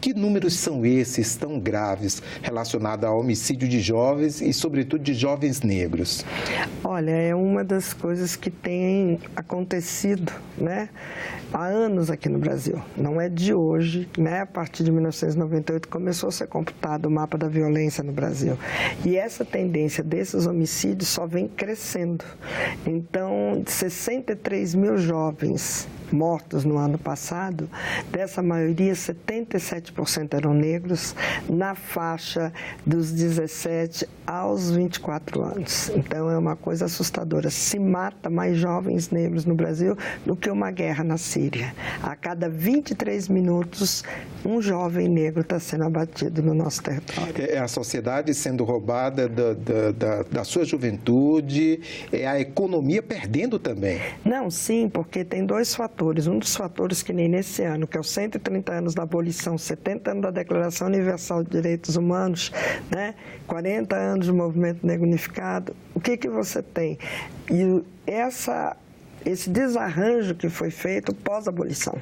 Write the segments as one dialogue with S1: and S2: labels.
S1: Que números são esses tão graves relacionados ao homicídio de jovens e, sobretudo, de jovens negros?
S2: Olha, é uma das coisas que tem acontecido, né, há anos aqui no Brasil. Não é de hoje, né? A partir de 1998 começou a ser computado o mapa da violência no Brasil. E essa tendência desses homicídios só vem crescendo. Então, 63 mil jovens mortos no ano passado, dessa maioria, 77% eram negros, na faixa dos 17 aos 24 anos. Então, é uma coisa assustadora. Se mata mais jovens negros no Brasil do que uma guerra na Síria. A cada 23 minutos, um jovem negro está sendo abatido no nosso território.
S1: É a sociedade sendo roubada da sua juventude, é a economia perdendo também.
S2: Não, sim, porque tem dois fatores. Um dos fatores que nem nesse ano, que é os 130 anos da abolição, 70 anos da Declaração Universal de Direitos Humanos, né? 40 anos do Movimento Negro Unificado. O que você tem? E esse desarranjo que foi feito pós-abolição.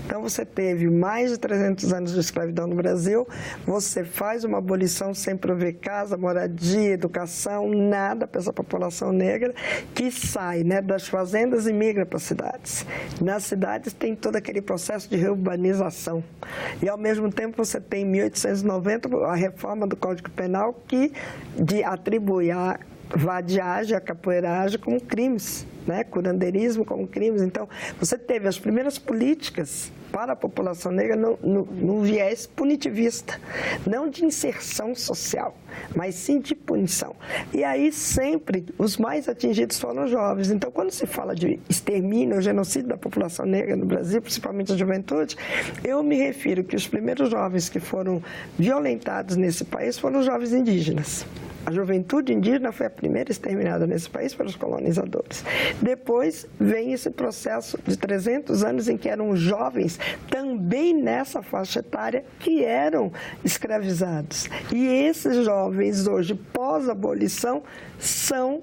S2: Então, você teve mais de 300 anos de escravidão no Brasil, você faz uma abolição sem prover casa, moradia, educação, nada para essa população negra que sai, né, das fazendas e migra para as cidades. Nas cidades tem todo aquele processo de reurbanização. E, ao mesmo tempo, você tem, em 1890, a reforma do Código Penal que atribui a vadiagem, a capoeiragem como crimes, né? Curandeirismo como crimes. Então, você teve as primeiras políticas para a população negra no viés punitivista, não de inserção social, mas sim de punição. E aí sempre os mais atingidos foram os jovens. Então, quando se fala de extermínio, genocídio da população negra no Brasil, principalmente a juventude, eu me refiro que os primeiros jovens que foram violentados nesse país foram os jovens indígenas. A juventude indígena foi a primeira exterminada nesse país pelos colonizadores. Depois vem esse processo de 300 anos em que eram jovens, também nessa faixa etária, que eram escravizados. E esses jovens hoje, pós-abolição, são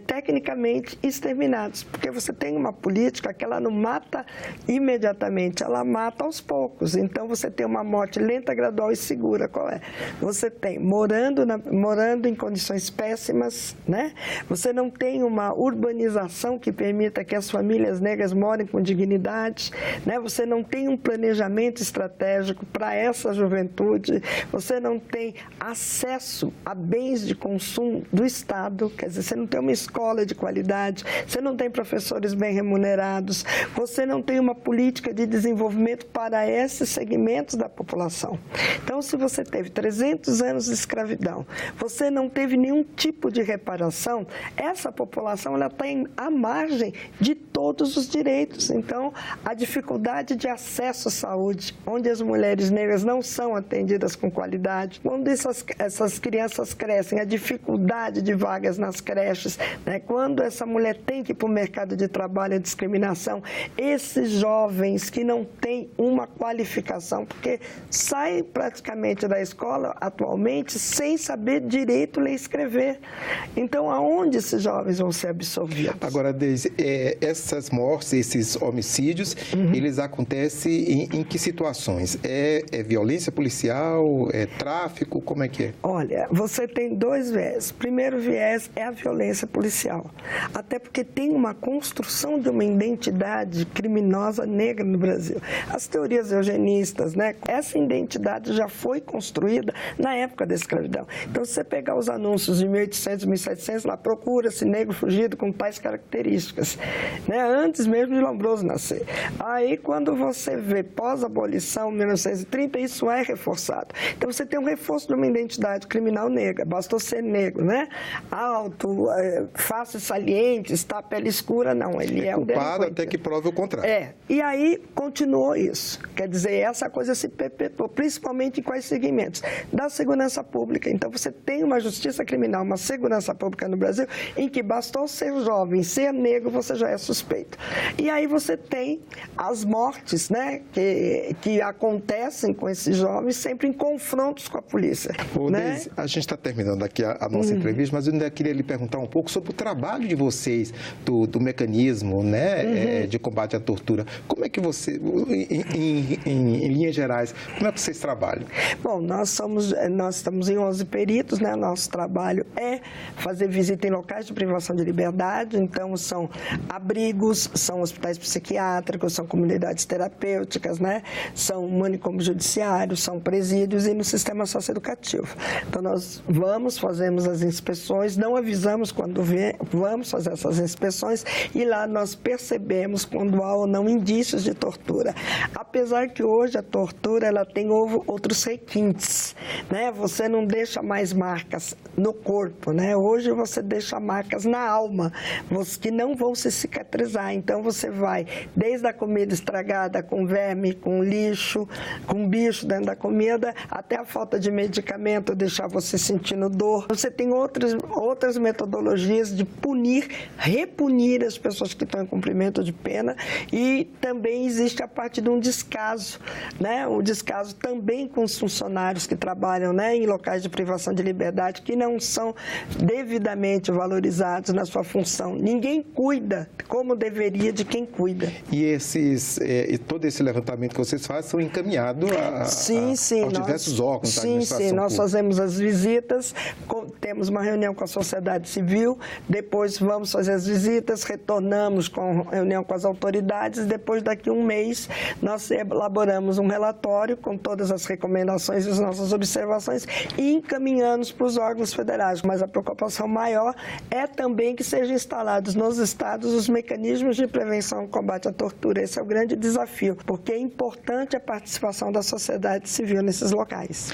S2: tecnicamente exterminados, porque você tem uma política que ela não mata imediatamente, ela mata aos poucos. Então, você tem uma morte lenta, gradual e segura. Qual é? Você tem morando em condições péssimas, né? Você não tem uma urbanização que permita que as famílias negras morem com dignidade, né? Você não tem um planejamento estratégico para essa juventude, você não tem acesso a bens de consumo do Estado, quer dizer, você não tem uma escola de qualidade, você não tem professores bem remunerados, você não tem uma política de desenvolvimento para esses segmentos da população. Então, se você teve 300 anos de escravidão, você não teve nenhum tipo de reparação, essa população ela tem à margem de todos os direitos. Então, a dificuldade de acesso à saúde, onde as mulheres negras não são atendidas com qualidade, onde essas crianças crescem, a dificuldade de vagas nas creches, né? Quando essa mulher tem que ir para o mercado de trabalho, a discriminação, esses jovens que não têm uma qualificação, porque saem praticamente da escola atualmente sem saber direito ler e escrever. Então, aonde esses jovens vão ser absorvidos?
S1: Agora, Deise, essas mortes, esses homicídios, eles acontecem em que situações? É violência policial? É tráfico? Como é que é?
S2: Olha, você tem dois viés. O primeiro viés é a violência policial. Até porque tem uma construção de uma identidade criminosa negra no Brasil. As teorias eugenistas, né? Essa identidade já foi construída na época da escravidão. Então, se você pegar os anúncios de 1800, 1700, lá procura-se negro fugido com tais características, né? Antes mesmo de Lombroso nascer. Aí, quando você vê pós-abolição, 1930, isso é reforçado. Então, você tem um reforço de uma identidade criminal negra. Bastou ser negro, né? Alto, face saliente, está pele escura, não. Ele é um
S1: culpado até que prove o contrário.
S2: E aí continuou isso. Quer dizer, essa coisa se perpetuou, principalmente em quais segmentos? Da segurança pública. Então, você tem uma justiça criminal, uma segurança pública no Brasil, em que bastou ser jovem, ser negro, você já é suspeito. E aí você tem as mortes, né, que acontecem com esses jovens sempre em confrontos com a polícia.
S1: Né? Deise, a gente está terminando aqui a nossa entrevista, mas eu ainda queria lhe perguntar perguntar um pouco sobre o trabalho de vocês, do mecanismo, né, de combate à tortura. Como é que você, em linhas gerais, como é que vocês trabalham?
S2: Bom, nós estamos em 11 peritos, né? Nosso trabalho é fazer visita em locais de privação de liberdade, então são abrigos, são hospitais psiquiátricos, são comunidades terapêuticas, né? São manicômios judiciários, são presídios e no sistema socioeducativo. Então nós fazemos as inspeções, não avisamos quando vamos fazer essas inspeções e lá nós percebemos quando há ou não indícios de tortura. Apesar que hoje a tortura ela tem outros requintes, né? Você não deixa mais marcas no corpo, né? Hoje você deixa marcas na alma, que não vão se cicatrizar. Então você vai desde a comida estragada com verme, com lixo, com bicho dentro da comida, até a falta de medicamento deixar você sentindo dor. Você tem outras metodologias de repunir as pessoas que estão em cumprimento de pena e também existe a parte de um descaso, né? O descaso também com os funcionários que trabalham, né, em locais de privação de liberdade que não são devidamente valorizados na sua função. Ninguém cuida como deveria de quem cuida.
S1: E todo esse levantamento que vocês fazem são encaminhados aos diversos órgãos da administração pública.
S2: Nós fazemos as visitas, temos uma reunião com a sociedade civil, depois vamos fazer as visitas, retornamos com reunião com as autoridades, depois daqui a um mês nós elaboramos um relatório com todas as recomendações e as nossas observações e encaminhamos para os órgãos federais. Mas a preocupação maior é também que sejam instalados nos estados os mecanismos de prevenção e combate à tortura. Esse é o grande desafio, porque é importante a participação da sociedade civil nesses locais.